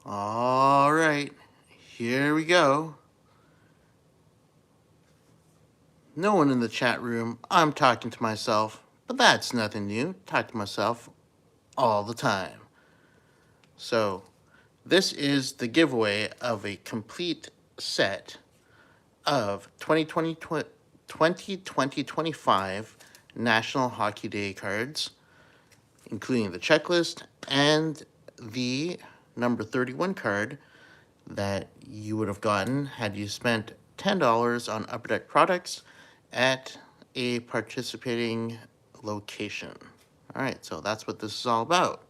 All right, here we go. No one in the chat room. I'm talking to myself, but that's nothing new. Talk to myself all the time. So, this is the giveaway of a complete set of 2020-25 National Hockey Day cards, including the checklist and the number 31 card that you would have gotten had you spent $10 on Upper Deck products at a participating location. All right, so that's what this is all about.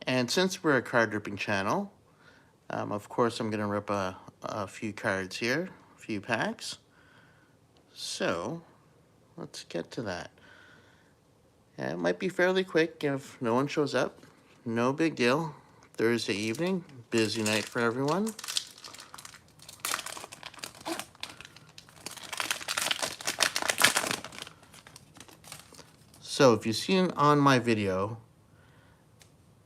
And since we're a card ripping channel, of course I'm going to rip a few cards here, a few packs. So let's get to that. It might be fairly quick if no one shows up. No big deal. Thursday evening, busy night for everyone. So if you've seen on my video,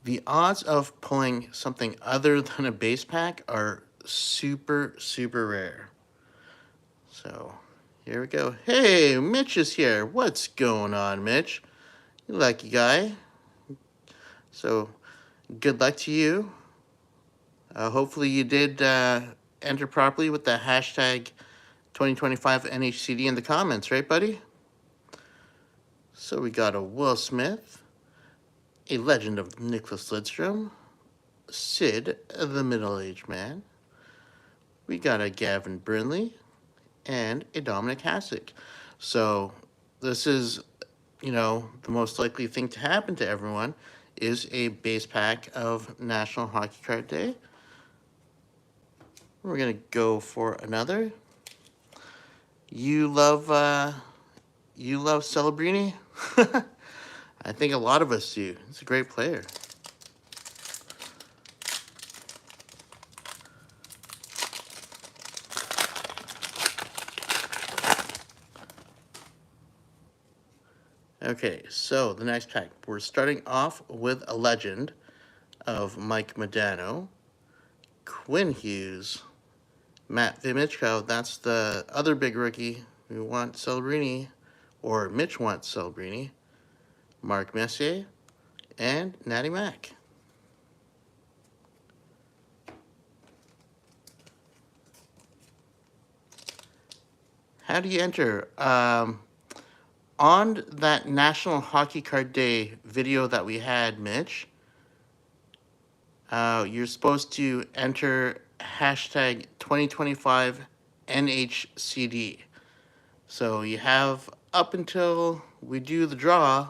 the odds of pulling something other than a base pack are super, super rare. So here we go. Hey, Mitch is here. What's going on, Mitch? You lucky guy. So good luck to you. Hopefully you did enter properly with the hashtag 2025 NHCD in the comments, right, buddy? So we got a Will Smith, a Legend of Nicholas Lidstrom, Sid, the middle-aged man. We got a Gavin Brindley and a Dominic Hasek. So this is, the most likely thing to happen to everyone is a base pack of National Hockey Card Day. We're gonna go for another. You love Celebrini? I think a lot of us do. He's a great player. Okay, so the next pack. We're starting off with a legend of Mike Modano, Quinn Hughes, Matt Vimichko. That's the other big rookie we want Celebrini, or Mitch wants Celebrini, Mark Messier, and Natty Mac. How do you enter? On that National Hockey Card Day video that we had, Mitch, you're supposed to enter hashtag 2025 NHCD. So you have up until we do the draw,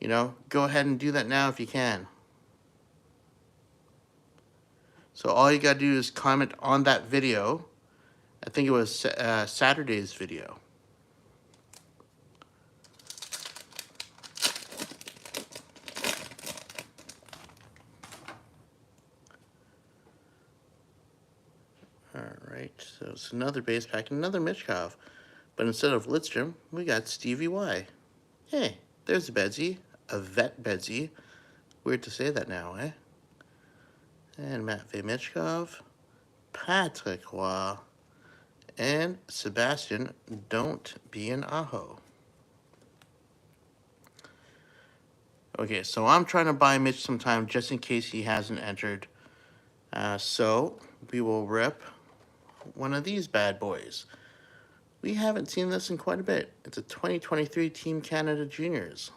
go ahead and do that now if you can. So all you got to do is comment on that video. I think it was Saturday's video. All right, so it's another base pack, another Michkov. But instead of Lidstrom, we got Stevie Y. Hey, there's a Bedsy, a vet Bedsy. Weird to say that now, eh? And Matvey Michkov, Patrick Roy, and Sebastian, don't be an aho. Okay, so I'm trying to buy Mitch some time just in case he hasn't entered. So we will rip one of these bad boys. We haven't seen this in quite a bit. It's a 2023 Team Canada Juniors.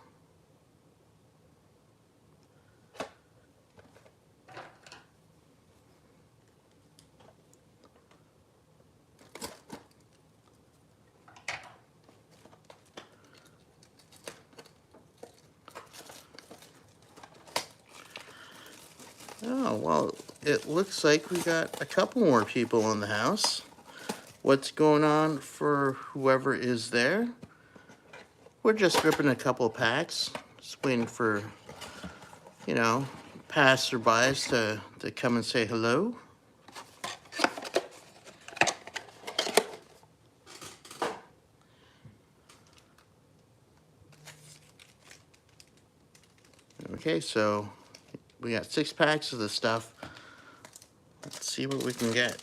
Oh, well, it looks like we got a couple more people in the house. What's going on for whoever is there? We're just ripping a couple packs. Just waiting for, passerbys to come and say hello. Okay, so We got 6 packs of this stuff. Let's see what we can get.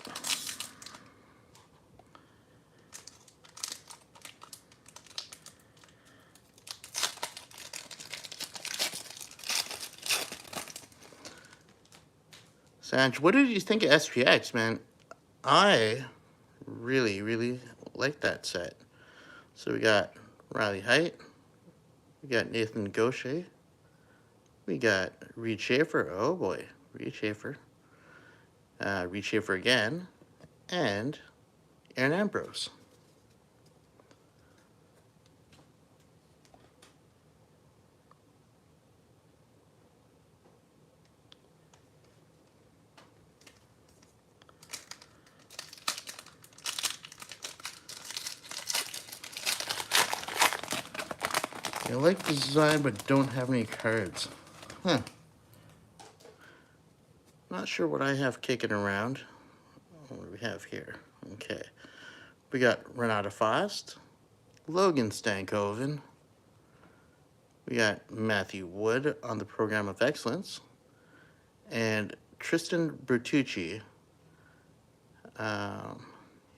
Sanj, what did you think of SPX, man? I really like that set. So we got Riley Height, we got Nathan Gaucher, we got Reed Schaefer, oh boy, Reed Schaefer again, and Aaron Ambrose. I like the design, but don't have any cards. Huh. Not sure what I have kicking around. What do we have here? Okay. We got Renata Fost, Logan Stankoven. We got Matthew Wood on the Program of Excellence. And Tristan Bertucci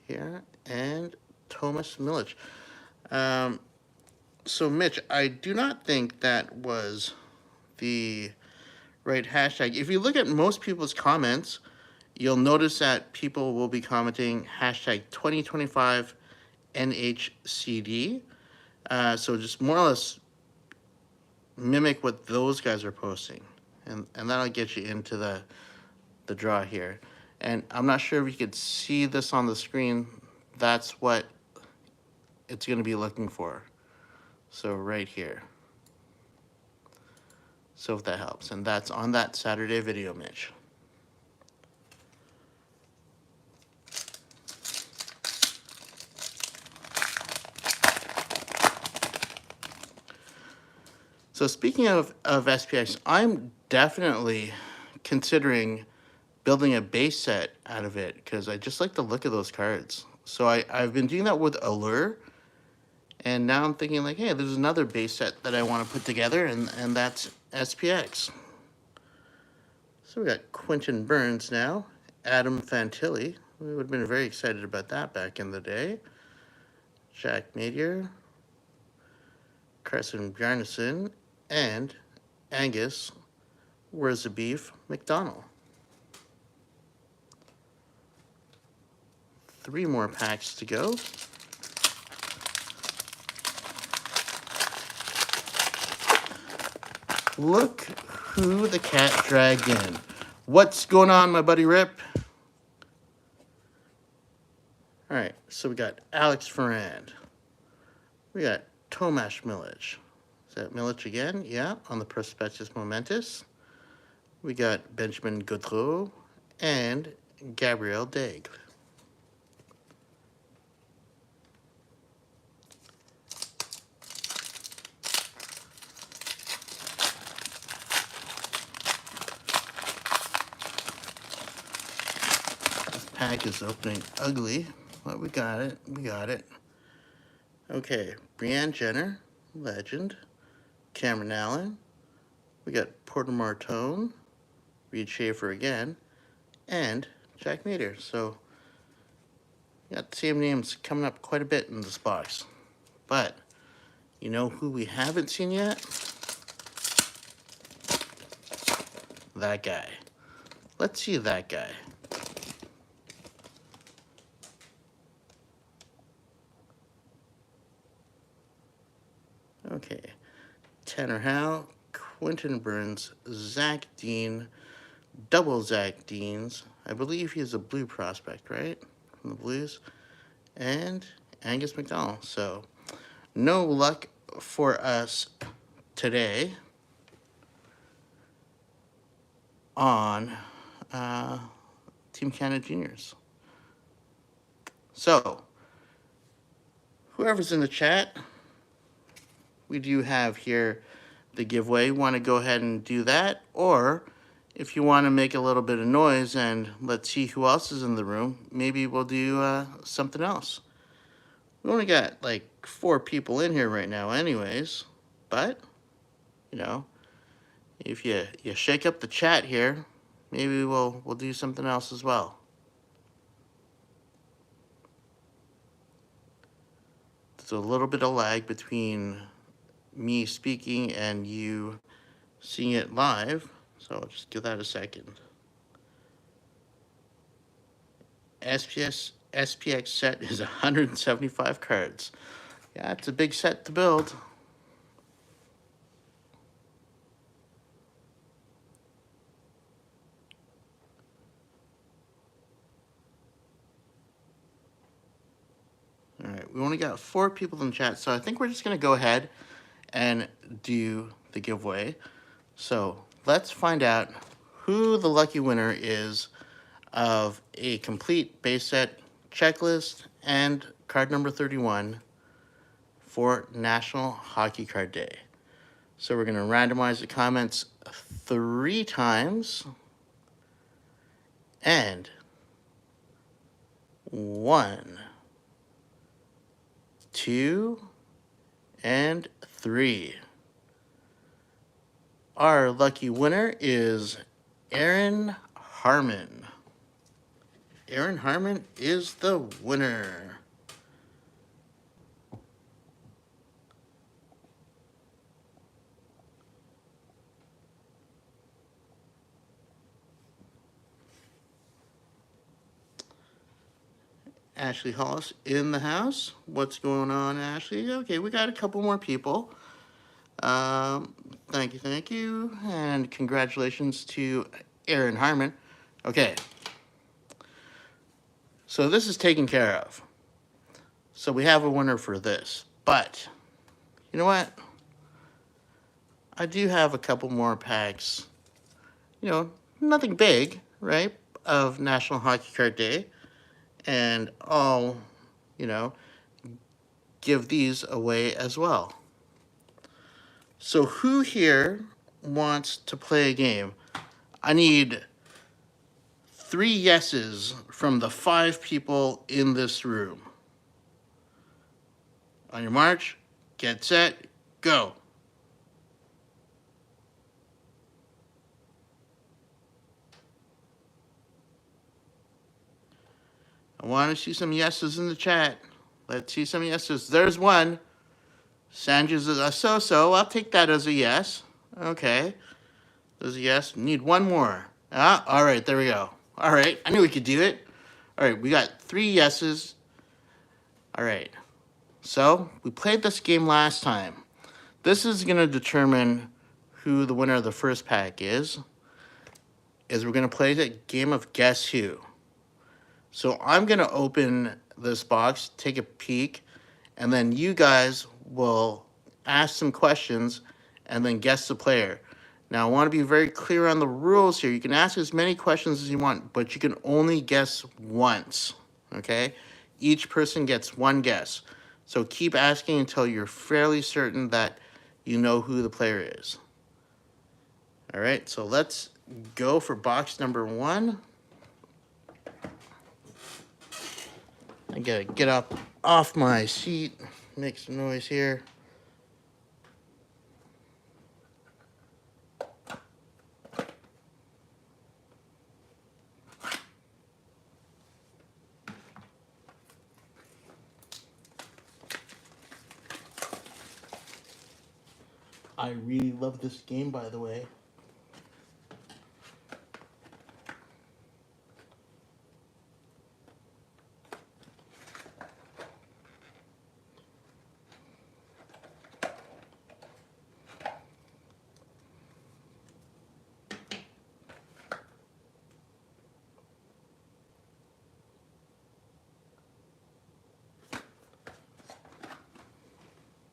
here. And Thomas Milic. So, Mitch, I do not think that was the right hashtag. If you look at most people's comments, you'll notice that people will be commenting hashtag 2025 NHCD. So just more or less mimic what those guys are posting. And that'll get you into the draw here. And I'm not sure if you could see this on the screen. That's what it's going to be looking for. So right here. So if that helps. And that's on that Saturday video, Mitch. So speaking of SPX, I'm definitely considering building a base set out of it because I just like the look of those cards. So I've been doing that with Allure. And now I'm thinking like, hey, there's another base set that I want to put together, and that's SPX. So we got Quentin Burns now, Adam Fantilli. We would have been very excited about that back in the day. Jack Madier, Carson Bjarnason, and Angus, Where's the Beef, McDonald. 3 more packs to go. Look who the cat dragged in. What's going on, my buddy Rip? All right, so we got Alex Ferrand. We got Tomasz Milic. Is that Milic again? Yeah, on the Prospectus Momentus. We got Benjamin Gaudreau and Gabriel Daigle. Pack is opening ugly, but we got it. We got it. Okay, Brianne Jenner, legend. Cameron Allen. We got Porter Martone, Reed Schaefer again, and Jack Madier. So, we got the same names coming up quite a bit in this box. But, you know who we haven't seen yet? That guy. Let's see that guy. Okay, Tanner Howe, Quentin Burns, Zach Dean, double Zach Deans. I believe he's a blue prospect, right? From the Blues. And Angus McDonald. So, no luck for us today on Team Canada Juniors. So, whoever's in the chat, we do have here the giveaway. Want to go ahead and do that? Or if you want to make a little bit of noise and let's see who else is in the room, maybe we'll do something else. We only got like 4 people in here right now anyways, but, you know, If you shake up the chat here, maybe we'll do something else as well. There's a little bit of lag between me speaking and you seeing it live, so I'll just give that a second. SPX set is 175 cards. Yeah, it's a big set to build. All right, we only got 4 people in chat, so I think we're just gonna go ahead and do the giveaway. So let's find out who the lucky winner is of a complete base set checklist and card number 31 for National Hockey Card Day. So we're gonna randomize the comments 3 times, and 1, 2, and 3. Our lucky winner is Aaron Harmon. Aaron Harmon is the winner. Ashley Hollis in the house. What's going on, Ashley? Okay, we got a couple more people. Thank you, and congratulations to Aaron Harmon. Okay, so this is taken care of. So we have a winner for this, but you know what? I do have a couple more packs, you know, nothing big, right, of National Hockey Card Day, and I'll, you know, give these away as well. So who here wants to play a game? I need 3 yeses from the 5 people in this room. On your march, get set, go. I want to see some yeses in the chat. Let's see some yeses. There's one. Sandra's a so-so. I'll take that as a yes. Okay. There's a yes. Need one more. Ah, all right, there we go. All right, I knew we could do it. All right, we got 3 yeses. All right. So, we played this game last time. This is going to determine who the winner of the first pack is we're going to play the game of Guess Who. So I'm going to open this box, take a peek, and then you guys will ask some questions and then guess the player. Now, I want to be very clear on the rules here. You can ask as many questions as you want, but you can only guess once, okay? Each person gets 1 guess. So keep asking until you're fairly certain that you know who the player is. All right, so let's go for box number 1. I gotta get up off my seat, make some noise here. I really love this game, by the way.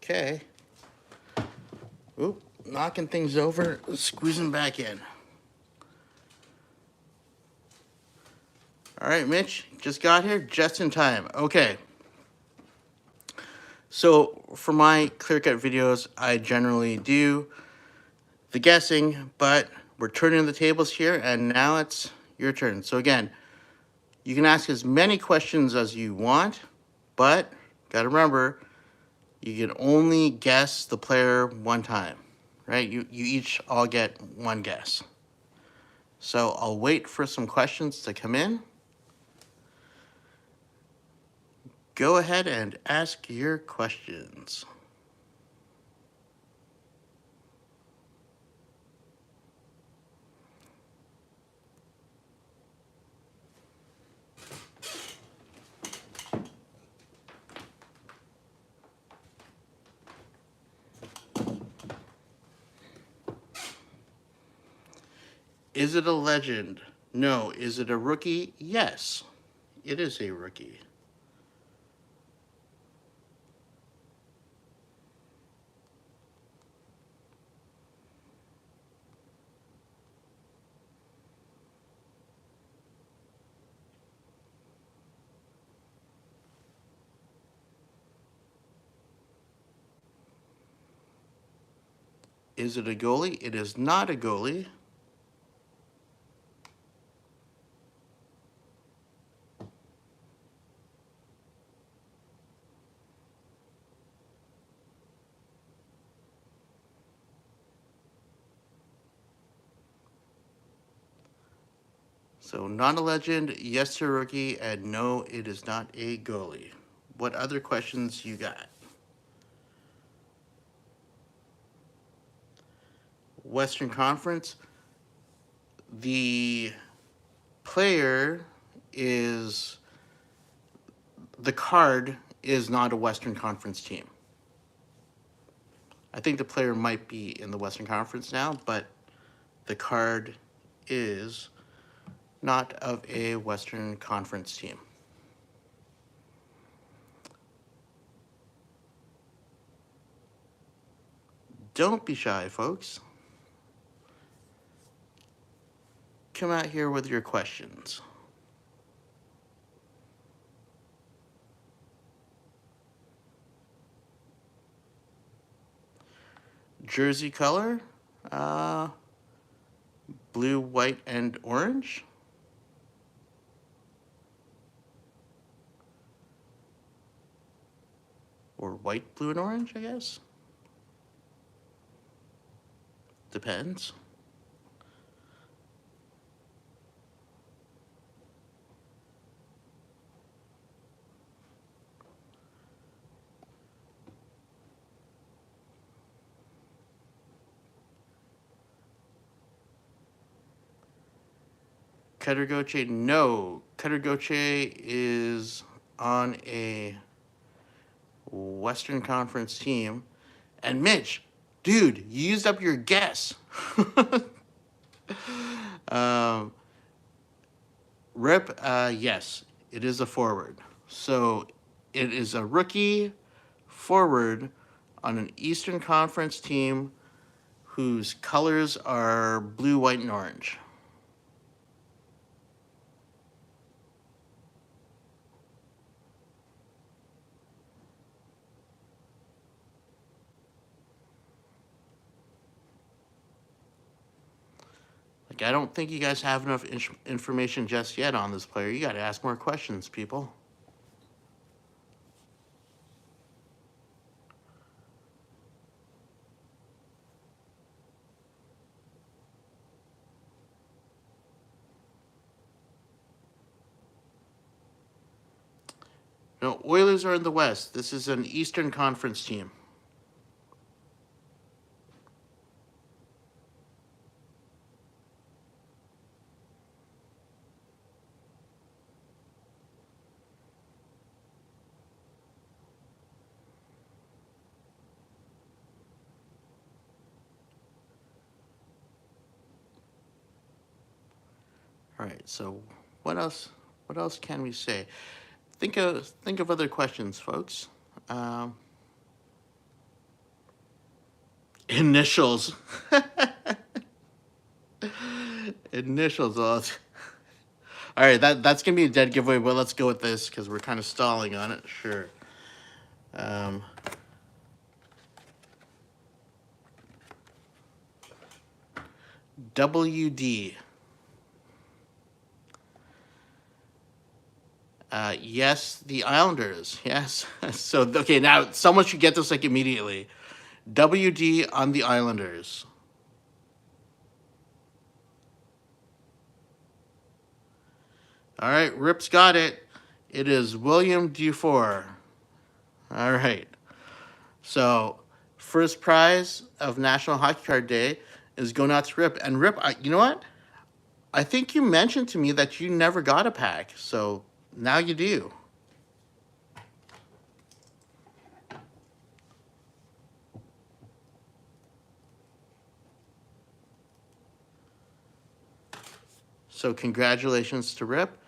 Okay. Oop, knocking things over, squeezing back in. All right, Mitch, just got here just in time. Okay. So for my clear-cut videos, I generally do the guessing, but we're turning the tables here, and now it's your turn. So again, you can ask as many questions as you want, but gotta remember, you can only guess the player 1 time, right? You each all get one guess. So I'll wait for some questions to come in. Go ahead and ask your questions. Is it a legend? No. Is it a rookie? Yes, it is a rookie. Is it a goalie? It is not a goalie. So not a legend, yes to a rookie, and no, it is not a goalie. What other questions you got? Western Conference, the player is, the card is not a Western Conference team. I think the player might be in the Western Conference now, but the card is not of a Western Conference team. Don't be shy, folks. Come out here with your questions. Jersey color, blue, white, and orange. Or white, blue, and orange, I guess. Depends. Cutter Goche, no. Cutter Goche is on a Western Conference team. And Mitch, dude, you used up your guess. Rip, yes, it is a forward. So it is a rookie forward on an Eastern Conference team whose colors are blue, white, and orange. Like, I don't think you guys have enough information just yet on this player. You got to ask more questions, people. No, Oilers are in the West. This is an Eastern Conference team. All right, so what else can we say? Think of other questions, folks. Initials. Initials. All right, that's gonna be a dead giveaway, but let's go with this because we're kind of stalling on it. Sure. WD. Yes, the Islanders. Yes. So okay, now someone should get this like immediately. WD on the Islanders. All right, Rip's got it. It is William Dufour. All right. So, first prize of National Hockey Card Day is going out to Rip. And Rip, you know what? I think you mentioned to me that you never got a pack. So, now you do. So, congratulations to Rip.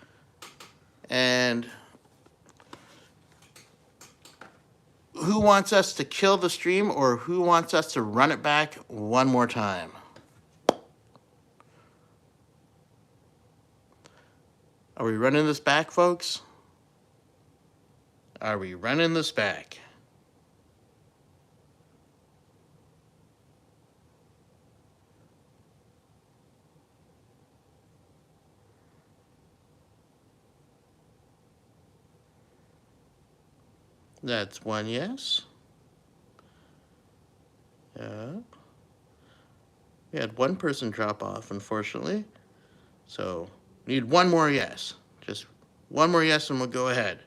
And who wants us to kill the stream, or who wants us to run it back one more time? Are we running this back, folks? Are we running this back? That's one yes. Yeah. We had one person drop off, unfortunately. So, need one more yes. Just one more yes and we'll go ahead.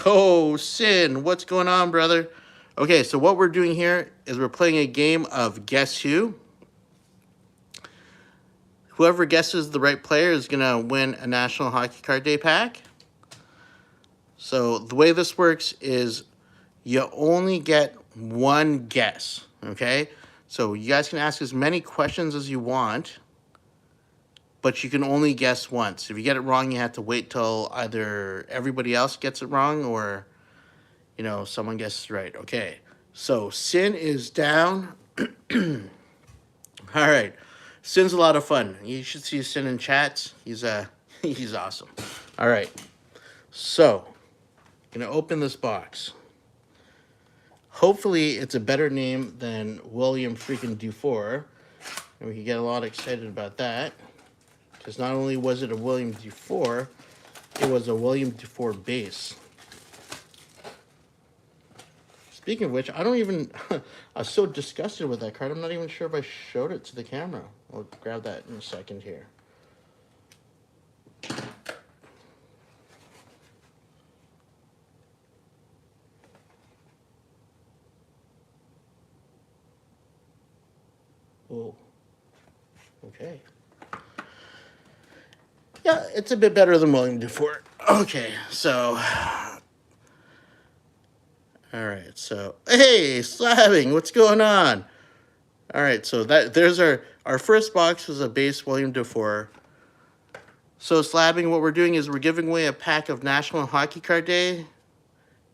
Oh, Sin, what's going on, brother? Okay, so what we're doing here is we're playing a game of Guess Who. Whoever guesses the right player is going to win a National Hockey Card Day pack. So the way this works is you only get one guess, okay? So you guys can ask as many questions as you want, but you can only guess once. If you get it wrong, you have to wait till either everybody else gets it wrong or, you know, someone guesses it right. Okay, so Sin is down. All right, Sin's a lot of fun. You should see Sin in chats. He's he's awesome. All right, so I'm gonna open this box. Hopefully, it's a better name than William freaking Dufour, and we can get a lot excited about that. Because not only was it a William Dufour, it was a William Dufour base. Speaking of which, I don't even... I was so disgusted with that card, I'm not even sure if I showed it to the camera. I'll grab that in a second here. Oh. Okay. Yeah, it's a bit better than William Dufour. Okay, so... Alright, so... Hey, Slabbing, what's going on? Alright, so there's our first box was a base William Dufour. So, Slabbing, what we're doing is we're giving away a pack of National Hockey Card Day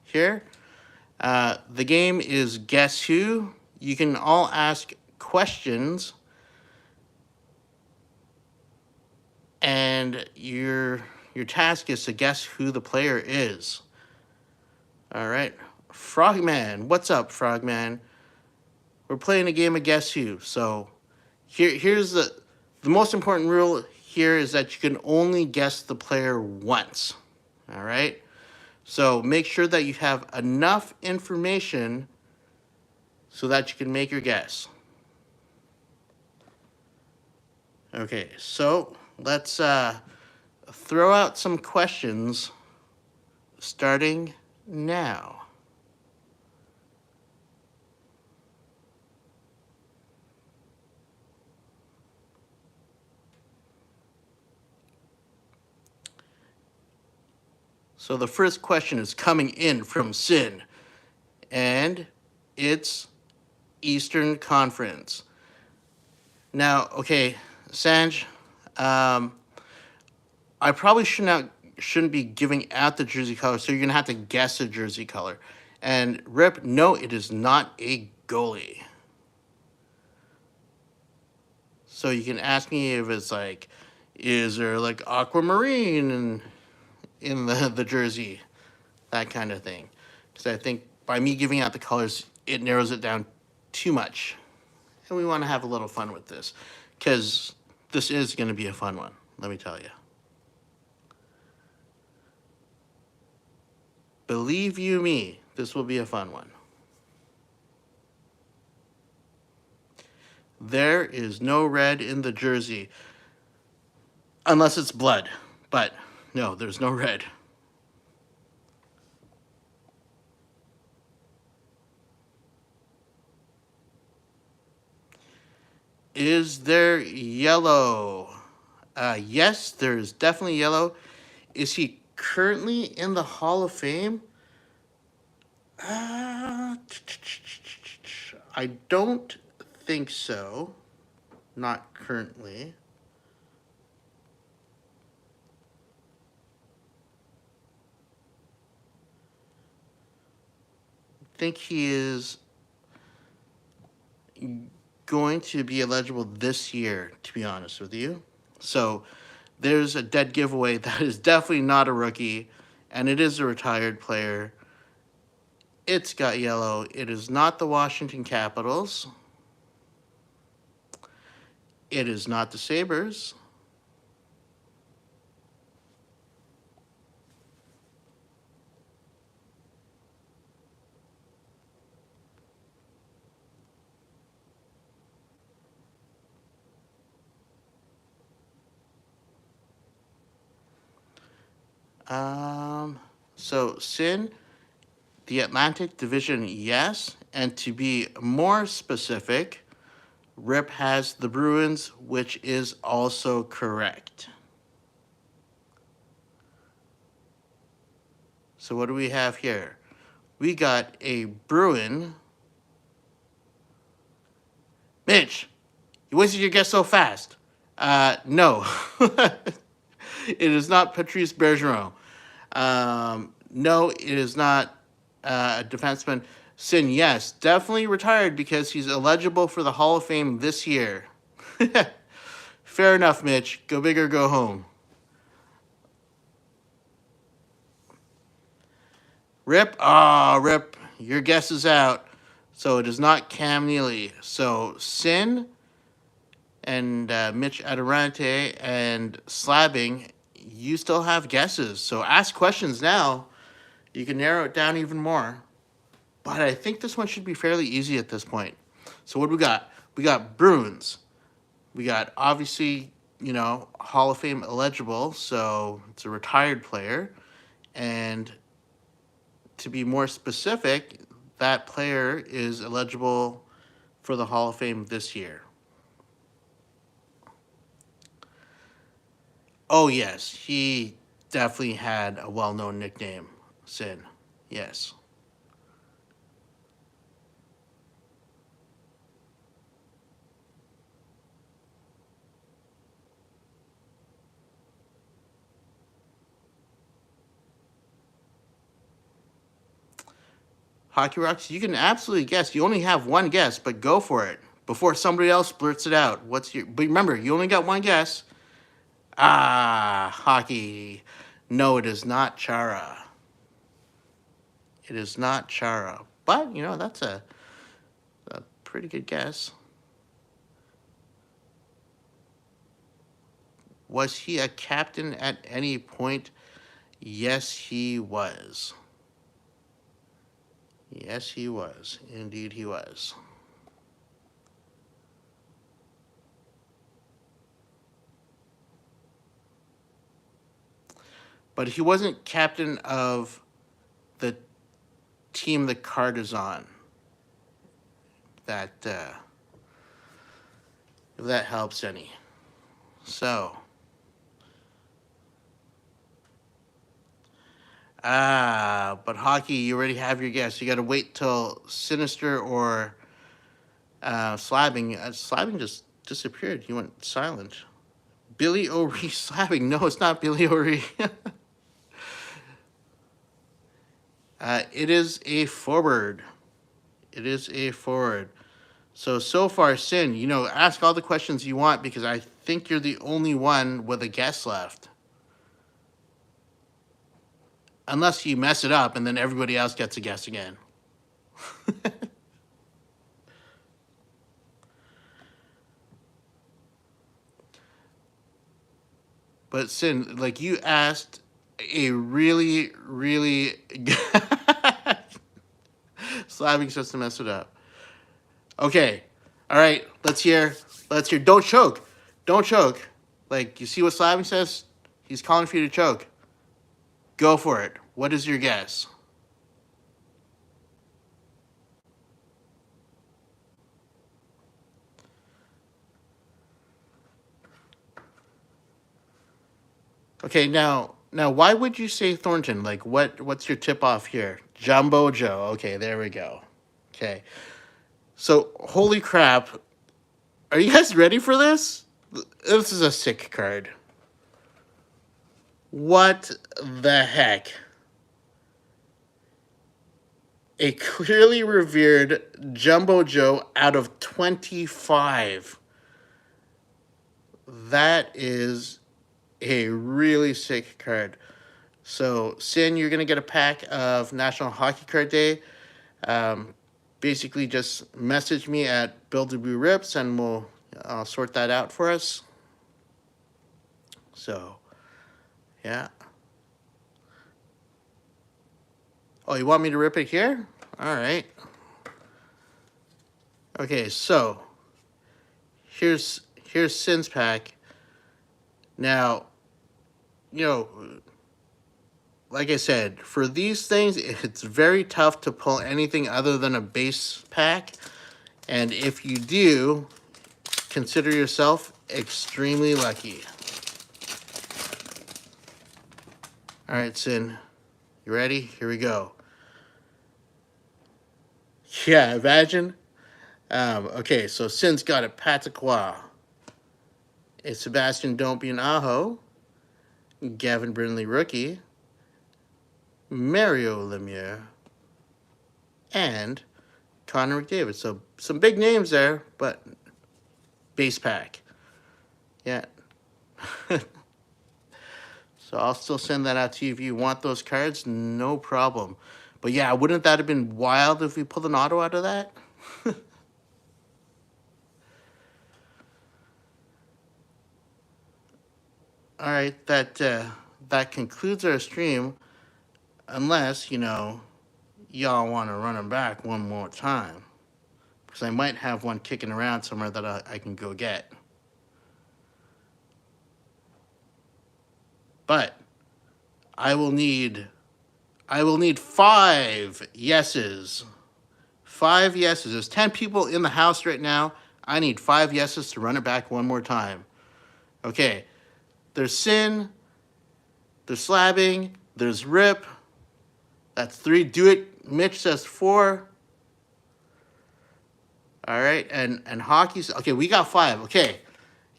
here. The game is Guess Who. You can all ask questions, and your task is to guess who the player is. All right, Frogman, what's up, Frogman? We're playing a game of Guess Who. So here's the most important rule here is that you can only guess the player once. All right, so make sure that you have enough information so that you can make your guess. Okay, so let's throw out some questions starting now. So the first question is coming in from Sin, and it's Eastern Conference. Now, okay, Sanj, I probably shouldn't be giving out the jersey color, so you're gonna have to guess the jersey color. And Rip, no, it is not a goalie. So you can ask me if it's like, is there like aquamarine in the jersey, that kind of thing. Because I think by me giving out the colors, it narrows it down too much. And we want to have a little fun with this, because this is going to be a fun one, let me tell you. Believe you me, this will be a fun one. There is no red in the jersey. Unless it's blood. But no, there's no red. Is there yellow? Yes, there's definitely yellow. Is he currently in the Hall of Fame? I don't think so. Not currently. I think he is going to be eligible this year, to be honest with you. So there's a dead giveaway. That is definitely not a rookie, and it is a retired player. It's got yellow. It is not the Washington Capitals. It is not the Sabres. So Sin, the Atlantic Division, yes. And to be more specific, Rip has the Bruins, which is also correct. So what do we have here? We got a Bruin. Mitch, you wasted your guess so fast. No. It is not Patrice Bergeron. No, it is not a defenseman. Sin, yes, definitely retired because he's eligible for the Hall of Fame this year. Fair enough, Mitch. Go big or go home. Rip? Ah, Rip, your guess is out. So it is not Cam Neely. So Sin and Mitch Adirante and Slabbing, you still have guesses. So ask questions now. You can narrow it down even more. But I think this one should be fairly easy at this point. So what do we got? We got Bruins. We got, obviously, Hall of Fame eligible, so it's a retired player. And to be more specific, that player is eligible for the Hall of Fame this year. Oh, yes, he definitely had a well-known nickname, Sin. Yes. Hockey Rocks, you can absolutely guess. You only have one guess, but go for it before somebody else blurts it out. But remember, you only got one guess. Hockey. No, it is not Chara. It is not Chara. But, that's a pretty good guess. Was he a captain at any point? Yes, he was. Yes, he was. Indeed, he was. But he wasn't captain of the team the card is on. That, if that helps any. So. But hockey, you already have your guess. You got to wait till Sinister or Slabbing. Slabbing just disappeared. He went silent. Billy O'Ree Slabbing. No, it's not Billy O'Ree. It is a forward. It is a forward. So far, Sin, ask all the questions you want because I think you're the only one with a guess left. Unless you mess it up and then everybody else gets a guess again. But Sin, like you asked a really, really Slabbing just to mess it up. Okay, All right, let's hear. Let's hear. Don't choke. Don't choke. Like, you see what Slapping says? He's calling for you to choke. Go for it. What is your guess? Okay, now, why would you say Thornton? Like, what's your tip off here? Jumbo Joe. Okay, there we go. Okay, so holy crap, are you guys ready for this? This is a sick card. What the heck? A clearly revered Jumbo Joe out of 25. That is a really sick card. So, Sin, you're going to get a pack of National Hockey Card Day. Basically, just message me at Builderbu Rips and I'll sort that out for us. So, yeah. Oh, you want me to rip it here? All right. Okay, so here's Sin's pack. Now, you know, like I said, for these things, it's very tough to pull anything other than a base pack. And if you do, consider yourself extremely lucky. All right, Sin, you ready? Here we go. Yeah, imagine. Okay, so Sin's got a Pataquaa, a Sebastian Dompian Aho, Gavin Brindley rookie, Mario Lemieux, and Connor McDavid. So some big names there, but base pack. Yeah. So I'll still send that out to you if you want those cards, no problem. But yeah, wouldn't that have been wild if we pulled an auto out of that? All right, that concludes our stream. Unless, y'all want to run them back one more time. Because I might have one kicking around somewhere that I can go get. But I will need 5 yeses. 5 yeses. There's 10 people in the house right now. I need 5 yeses to run it back one more time. Okay. There's Sin. There's Slabbing. There's Rip. That's 3. Do it. Mitch says 4. All right. And Hockey's. Okay, we got 5. Okay.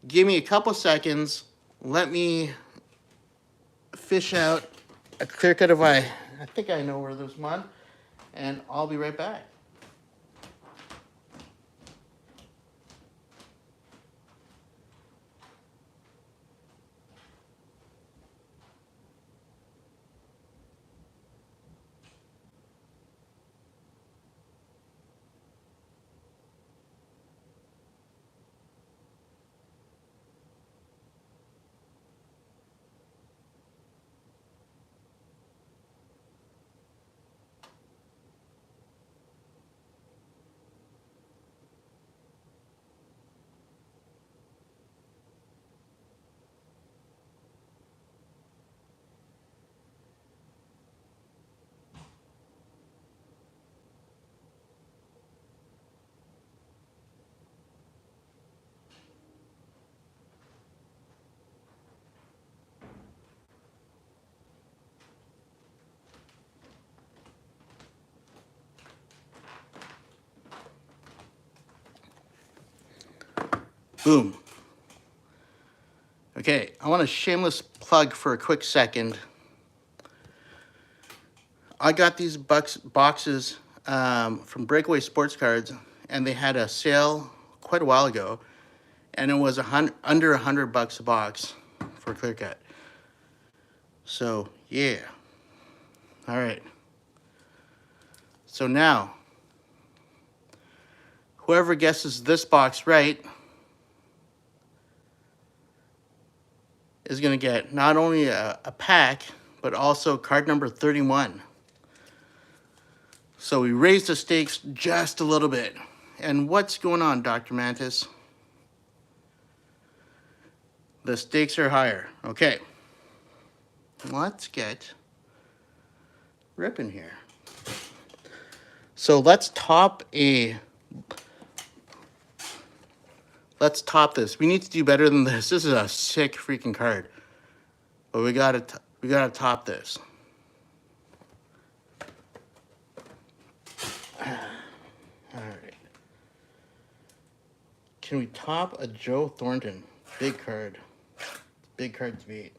Give me a couple seconds. Let me fish out a clear cut of I think I know where there's one. And I'll be right back. Boom. Okay, I want a shameless plug for a quick second. I got these boxes from Breakaway Sports Cards, and they had a sale quite a while ago, and it was under $100 a box for a clear cut. So yeah. All right. So now, whoever guesses this box right is going to get not only a pack, but also card number 31. So we raised the stakes just a little bit. And what's going on, Dr. Mantis? The stakes are higher. Okay. Let's get Rip in here. So let's top this. We need to do better than this. This is a sick freaking card. But we gotta top this. Alright. Can we top a Joe Thornton? Big card. Big card to beat.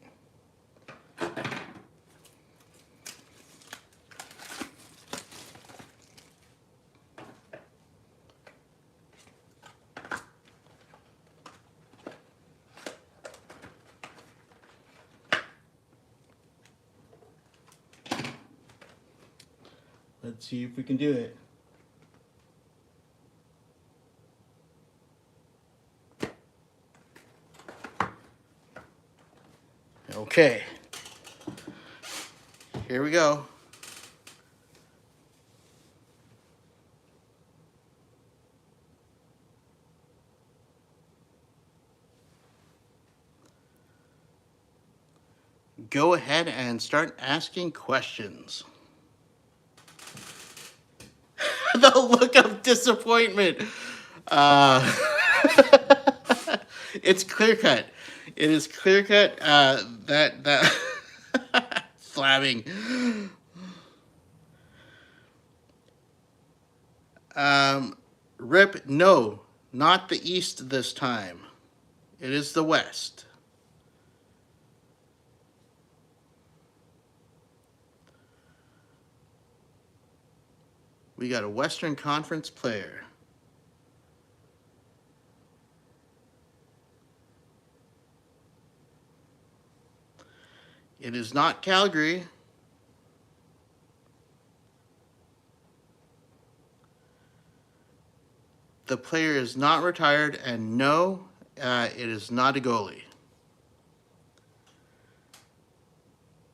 Let's see if we can do it. Okay. Here we go. Go ahead and start asking questions. The look of disappointment. It's clear cut. It is clear cut. That slamming. Rip, no, not the East this time. It is the West. We got a Western Conference player. It is not Calgary. The player is not retired, and no, it is not a goalie.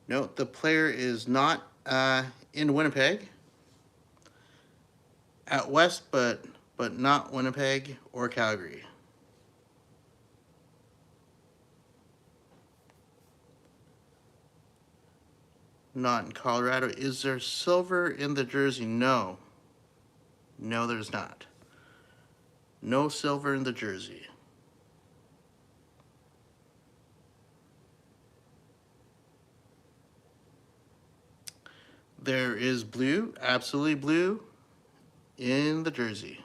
No, the player is not in Winnipeg. At West, but not Winnipeg or Calgary. Not in Colorado. Is there silver in the jersey? No. No, there's not. No silver in the jersey. There is blue, absolutely blue, in the jersey.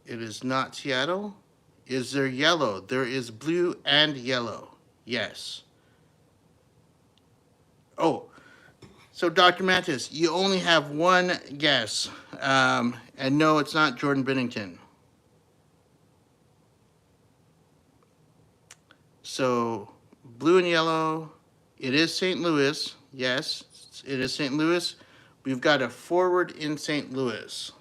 It is not Seattle. Is there yellow? There is blue and yellow. Yes. Oh, so Dr. Mantis, you only have one guess. And no, it's not Jordan Binnington. So blue and yellow, it is St. Louis. Yes, it is St. Louis. We've got a forward in St. Louis.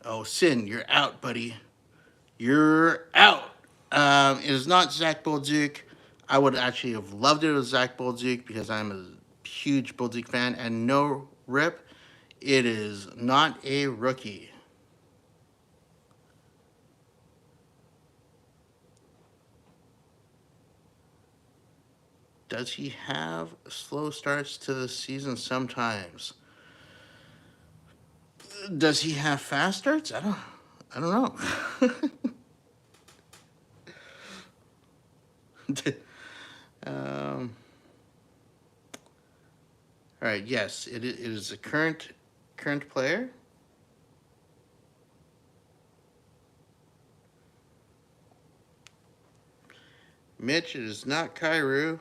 Oh, Sin, you're out, buddy. You're out. It is not Zach Bolduc. I would actually have loved it with Zach Bolduc because I'm a huge Bolduc fan. And no, Rip, it is not a rookie. Does he have slow starts to the season sometimes? Does he have fast starts? I don't know. All right, yes, it is a current player. Mitch, it is not Kairu.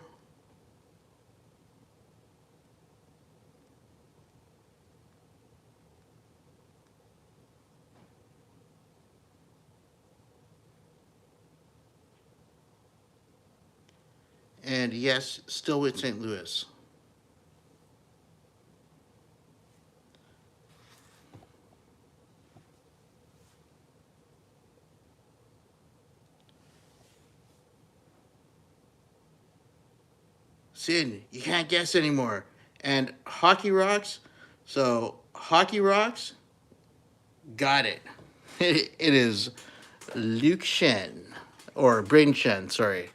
And yes, still with St. Louis. Sid, you can't guess anymore. And Hockey Rocks, so Hockey Rocks got it. It is Luke Shen, or Braden Shen, sorry.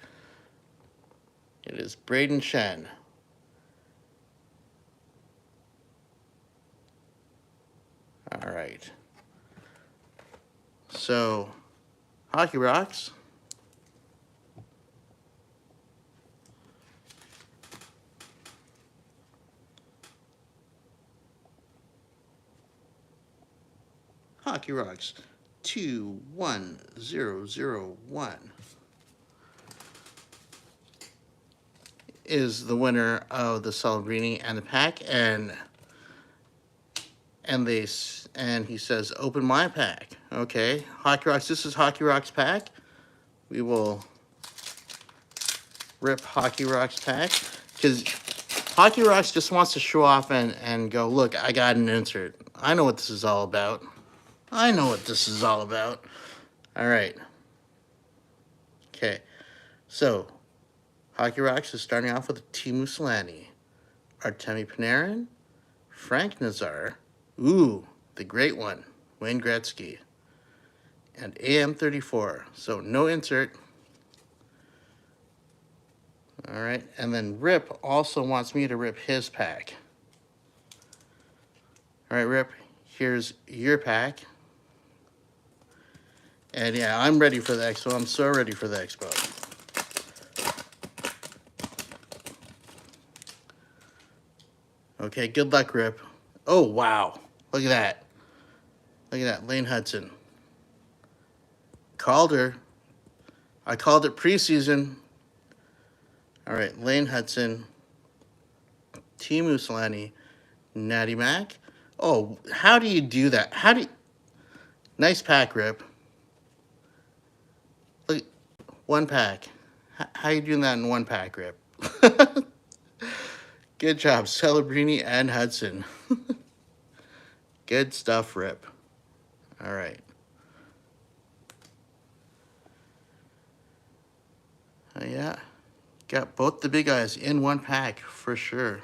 It is Braden Shen. All right. So, Hockey Rocks. Hockey Rocks 21001 is the winner of the Celebrini and the pack, and he says open my pack. Okay, Hockey Rocks, this is Hockey Rocks pack. We will rip Hockey Rocks pack because Hockey Rocks just wants to show off and go, look, I got an insert. I know what this is all about. I know what this is all about. All right. Okay. So, Hockey Rocks is starting off with Teemu Selanne, Artemi Panarin, Frank Nazar, ooh, the great one, Wayne Gretzky, and AM34. So, no insert. All right. And then Rip also wants me to rip his pack. All right, Rip, here's your pack. And yeah, I'm ready for the expo. I'm so ready for the expo. Okay, good luck, Rip. Oh, wow. Look at that. Look at that, Lane Hudson. Called her. I called it preseason. All right, Lane Hudson, Teemu Selanne, Natty Mac. Oh, how do you do that? Nice pack, Rip. Look, one pack. How you doing that in one pack, Rip? Good job, Celebrini and Hudson. Good stuff, Rip. All right. Yeah, got both the big guys in one pack for sure.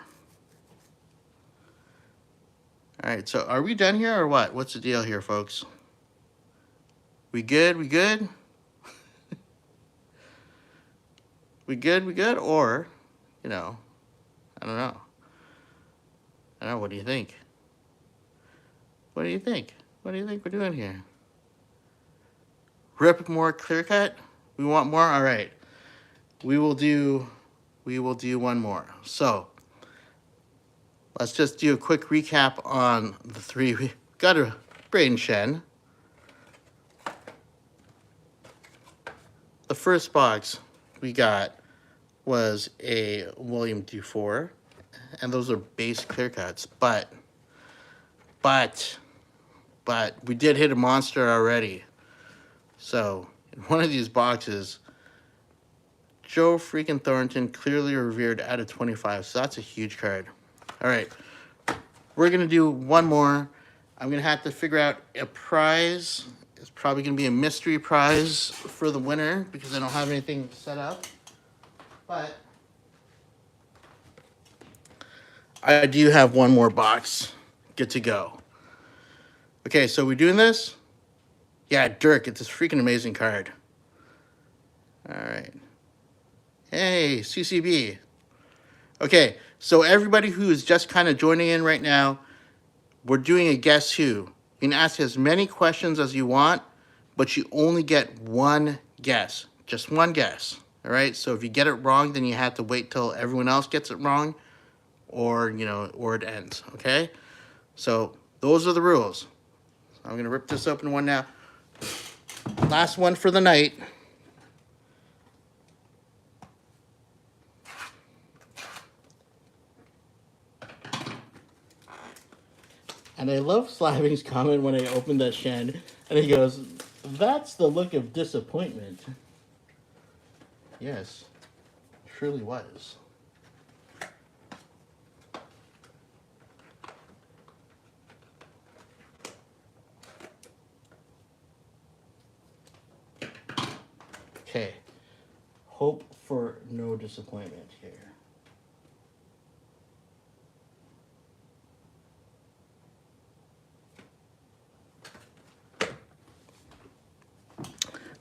All right, so are we done here or what? What's the deal here, folks? We good? We good? We good? We good? Or, you know, I don't know. I don't know. What do you think? What do you think? What do you think we're doing here? Rip more clear cut? We want more? All right. We will do one more. So let's just do a quick recap on the three. We got a Braden Shen. The first box we got was a William Dufour, and those are base clear cuts, but we did hit a monster already. So in one of these boxes, Joe freaking Thornton, clearly revered out of 25, so that's a huge card. All right, we're gonna do one more. I'm gonna have to figure out a prize. It's probably gonna be a mystery prize for the winner because I don't have anything set up. But I do have one more box. Good to go. Okay, so we doing this? Yeah, Dirk, it's this freaking amazing card. All right. Hey, CCB. Okay, so everybody who is just kind of joining in right now, we're doing a guess who. You can ask as many questions as you want, but you only get one guess. Just one guess. All right, so if you get it wrong, then you have to wait till everyone else gets it wrong, or, you know, or it ends, okay? So those are the rules. I'm gonna rip this open one now. Last one for the night. And I love Slaving's comment when I opened that Shen, and he goes, "That's the look of disappointment." Yes, truly was. Okay, hope for no disappointment here.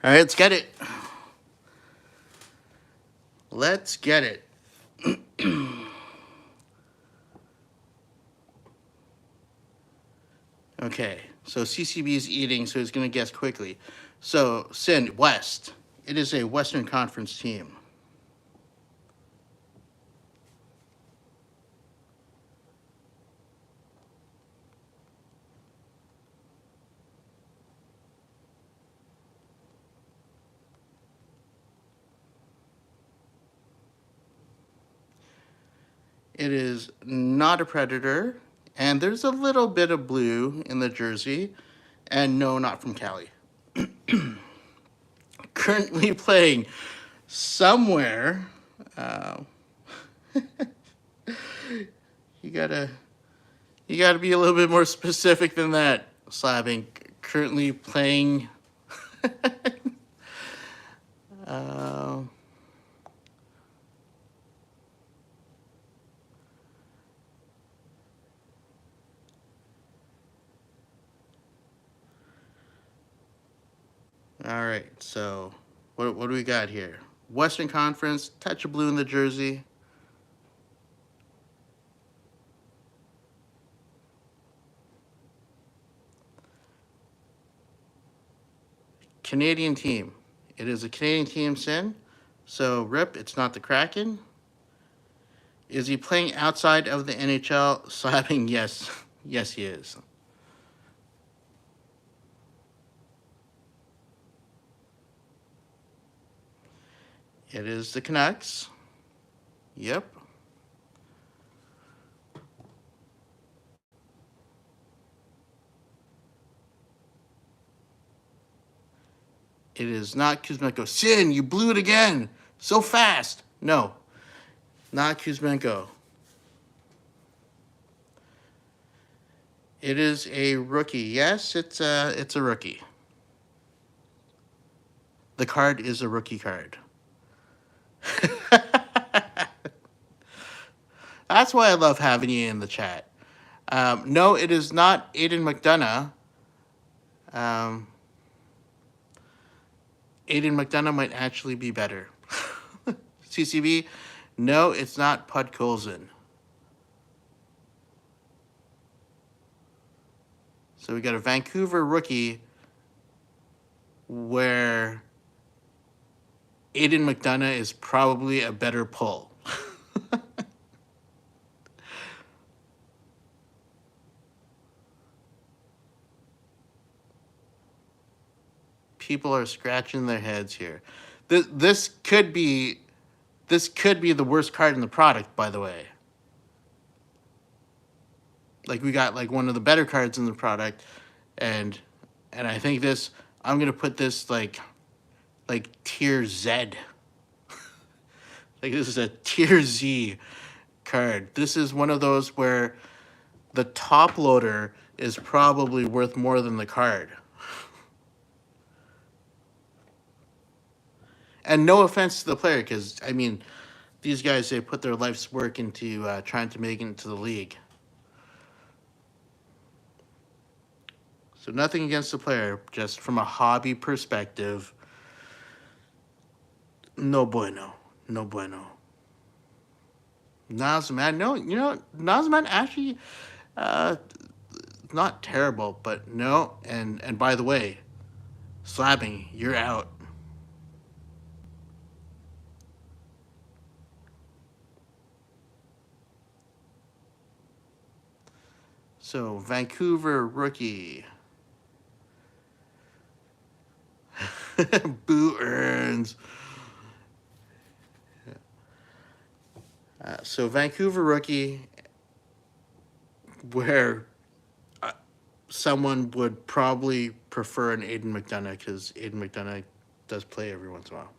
All right, let's get it. Let's get it. Okay, so CCB is eating, so he's going to guess quickly. So, Sin, West. It is a Western Conference team. It is not a Predator, and there's a little bit of blue in the jersey, and no, not from Cali. Currently playing somewhere. You gotta be a little bit more specific than that, Slabbing. Currently playing. uh, All right, so what do we got here? Western Conference, touch of blue in the jersey. Canadian team. It is a Canadian team, Sin. So, Rip, it's not the Kraken. Is he playing outside of the NHL? Slapping, yes. Yes, he is. It is the Canucks. Yep. It is not Kuzmenko. Sin, you blew it again. So fast. No, not Kuzmenko. It is a rookie. Yes, it's a rookie. The card is a rookie card. That's why I love having you in the chat. No, it is not Aiden McDonough. Aiden McDonough might actually be better. CCB, no, it's not Podkolzin. So we got a Vancouver rookie where Aiden McDonough is probably a better pull. People are scratching their heads here. This could be the worst card in the product, by the way. Like, we got like one of the better cards in the product, and I think this, I'm gonna put this like tier Z. Like, this is a tier Z card. This is one of those where the top loader is probably worth more than the card. And no offense to the player, because, I mean, these guys, they put their life's work into trying to make it into the league. So nothing against the player, just from a hobby perspective, no bueno. No bueno. Nazman, no, you know, Nazman actually not terrible, but no. And by the way, Slabbing, you're out. So, Vancouver rookie. Boo earns. So, Vancouver rookie, where someone would probably prefer an Aiden McDonough because Aiden McDonough does play every once in a while.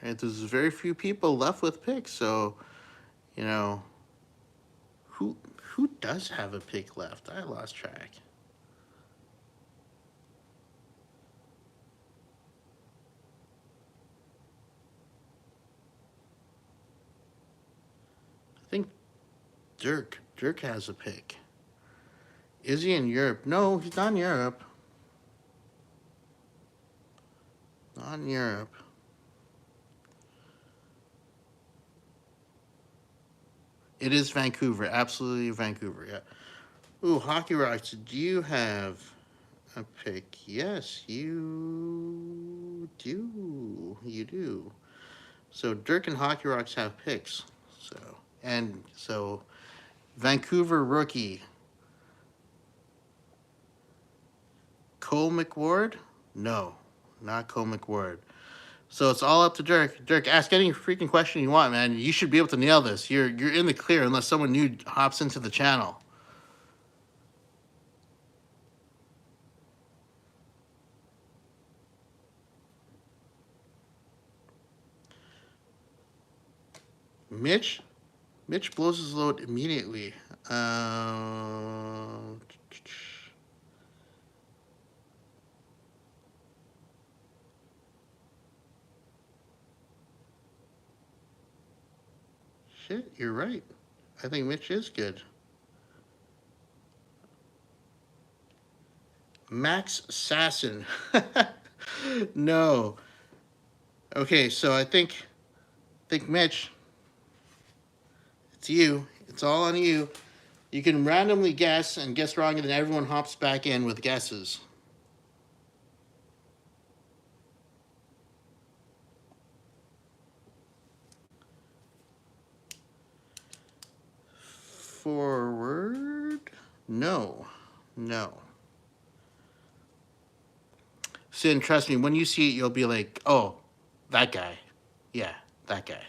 Right, there's very few people left with picks, so you know who does have a pick left? I lost track. I think Dirk has a pick. Is he in Europe? No, he's not in Europe. Not in Europe. It is Vancouver. Absolutely Vancouver, yeah. Ooh, Hockey Rocks, do you have a pick? Yes, you do. You do. So Dirk and Hockey Rocks have picks. So Vancouver rookie Cole McWard? No, not Cole McWard. So it's all up to Dirk. Dirk, ask any freaking question you want, man. You should be able to nail this. You're in the clear unless someone new hops into the channel. Mitch blows his load immediately. Shit, you're right. I think Mitch is good. Max Sasson. No. Okay, so I think Mitch, it's you. It's all on you. You can randomly guess and guess wrong, and then everyone hops back in with guesses. Forward? No. Sin, trust me, when you see it, you'll be like, oh, that guy. Yeah, that guy.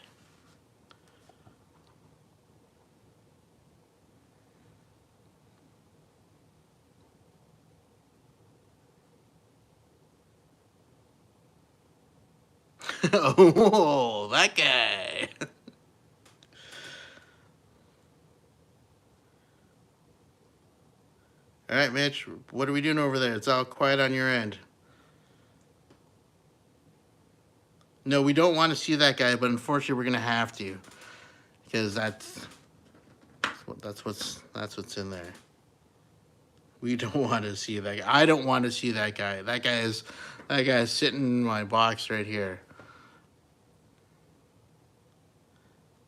Oh, that guy. All right, Mitch, what are we doing over there? It's all quiet on your end. No, we don't want to see that guy, but unfortunately, we're gonna have to, because that's what's in there. We don't want to see that guy. I don't want to see that guy. That guy is sitting in my box right here.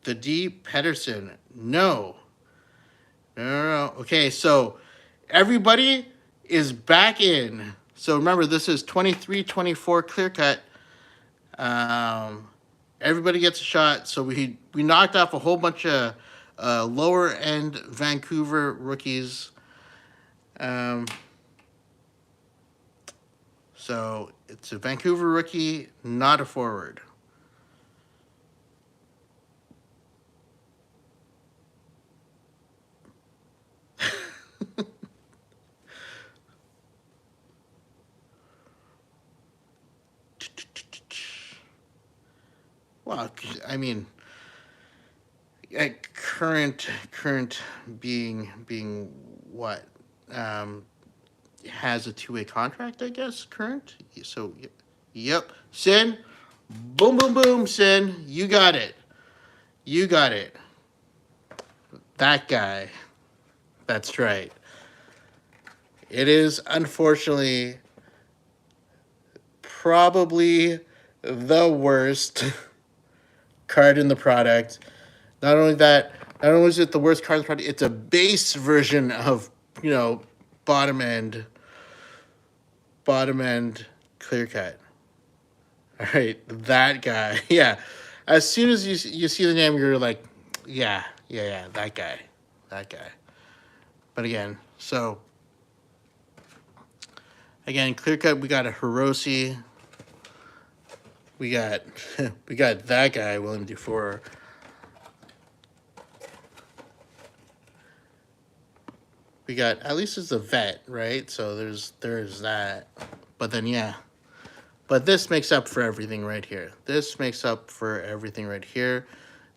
The D. Pedersen. No. Okay, so everybody is back in. So remember, this is 23-24 clear cut. Everybody gets a shot. So we knocked off a whole bunch of lower end Vancouver rookies. So it's a Vancouver rookie, not a forward. Well, I mean, current being what? Has a two-way contract, I guess, current. So, yep. Sin, boom, boom, boom, Sin. You got it. That guy. That's right. It is, unfortunately, probably the worst card in the product. Not only is it the worst card in the product, it's a base version of, bottom end clear cut. All right, that guy. Yeah. As soon as you see the name, you're like, yeah, that guy. But again, clear cut, we got a Hiroshi. we got we got that guy willing to do 4. We got, at least it's a vet, right? So there's that. But then yeah. But this makes up for everything right here. This makes up for everything right here.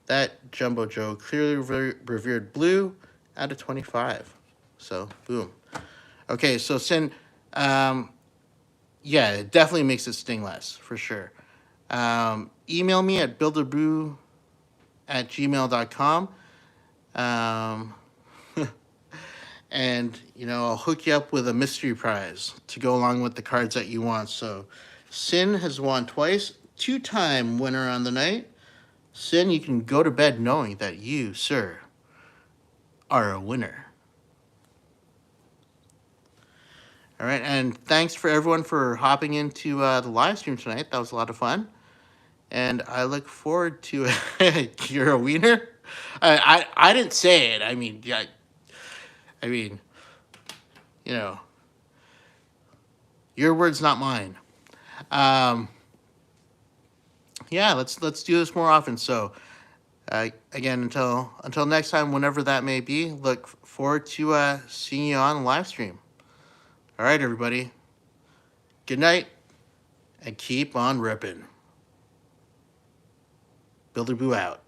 That Jumbo Joe clearly revered blue out of 25. So boom. Okay, so Sin, yeah, it definitely makes it sting less for sure. Email me at builderbu@gmail.com. And, you know, I'll hook you up with a mystery prize to go along with the cards that you want. So Sin has won twice, 2-time winner on the night. Sin, you can go to bed knowing that you, sir, are a winner. All right, and thanks for everyone for hopping into the live stream tonight. That was a lot of fun. And I look forward to you're a wiener. I didn't say it. I mean, yeah, I mean, you know, your words, not mine. Yeah, let's do this more often. So, again, until next time, whenever that may be, look forward to seeing you on the live stream. All right, everybody. Good night, and keep on ripping. Builderbu out.